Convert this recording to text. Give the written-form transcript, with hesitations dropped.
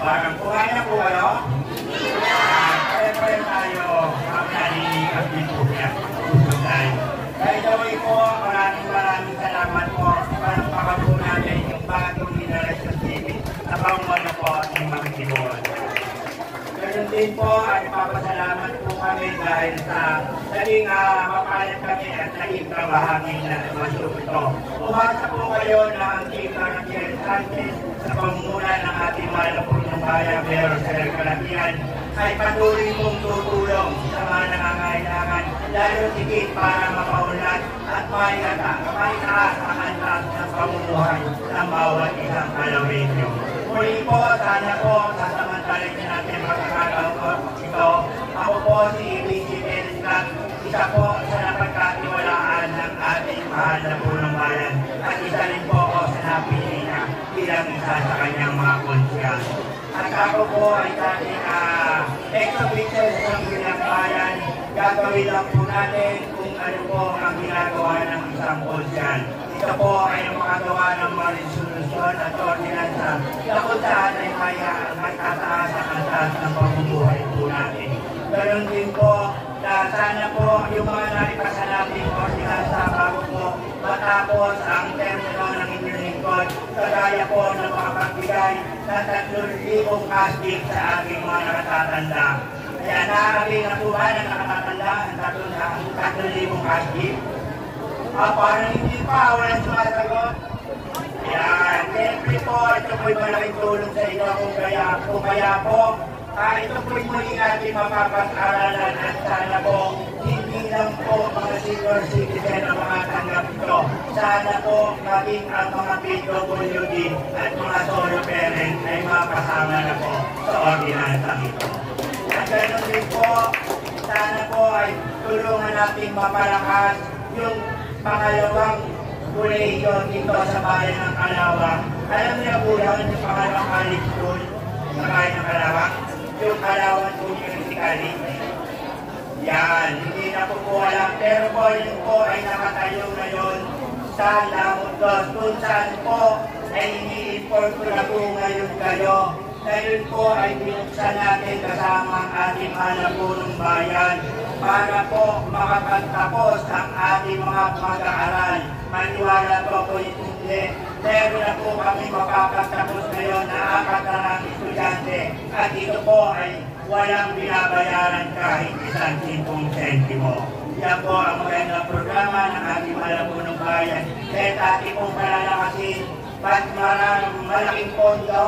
Parang kumain na po kayo? Pare-pare tayo. Naninigas din po yan. Gusto tayo. By the way po, maraming salamat po. Parang pakapo natin yung bagong Generation TV na pangwala po ng mga Tibon. Ganun din po, ay papasalamat po kami dahil sa naging mapalat kami at naging kabahagi na masyo ito. Umasa po kayo na ang chika ng Jerry Sanchez sa pamumula ng ating malapunong bayan, Mayor Sir Kalatian, ay patuloy pong tutulong sa mga nangangailangan, lalo higit para mapaunlad at maitaas ang antas ng pamumuhay ng bawat isang Palawenyo. Muli po, sana po, sasamantalin natin magkakataon ko ito. Ako po si Vincent Elislat, isa po sa napagkatiwalaan ng ating mahal na punong bayan at isa rin po ako sa napili na bilang isa sa kanyang mga konsyal. At ako po ay dating ex-official ng bilang bayan. Gagawin lang po natin kung ano po ang ginagawa ng isang konsyal. Ito po ay makagawa ng mga resolusyon at ordinansa na kung saan ay may tataas ang antas ng pamumuhay po natin. Ganon din po na sana po yung mga naripasan natin ordinansa bago po matapos ang termino ng inyong lingkod, kagaya po ng makapagbigay na 3,000 kastig sa ating mga nakatatanda. Kaya naaaring na po ba na nakatatanda ang 3,000 kastig? Parang hindi pa, walang sumasagot. Yan, siyempre po, ito po'y malaking tulong sa inyo kung kaya po, ito po'y muli natin mapapag-aralan at sana po, hindi lang po mga senior citizen ang makatanggap ito. Sana po, maging ang mga PWD at mga solo parents ay mapasama na po sa ordinansa ito. At ganoon din po, sana po ay tulungan natin mapalakas yung pangalawang kolehiyo dito sa bayan ng Calawang. Alam niyo po yan yung pangalawang college school sa bayan ng Calawang? Yung Calawang Community College. Yan, hindi na po alam. Pero po yun po ay nakatayo ngayon sa Lamot Dos. Kung saan po ay ini-inform ko na po ngayon kayo. Ngayon po ay binuksan natin kasama ang ating halapunong bayan para po makapagtapos ang ating mga mag-aaral. Maniwala po po hindi. Meron na po kami mapapagtapos ngayon na 4 estudyante at ito po ay walang binabayaran kahit 1 sentimo. Yan po ang magandang programa ng ating halapunong bayan. Kaya ating pong palalakasin, malaking pondo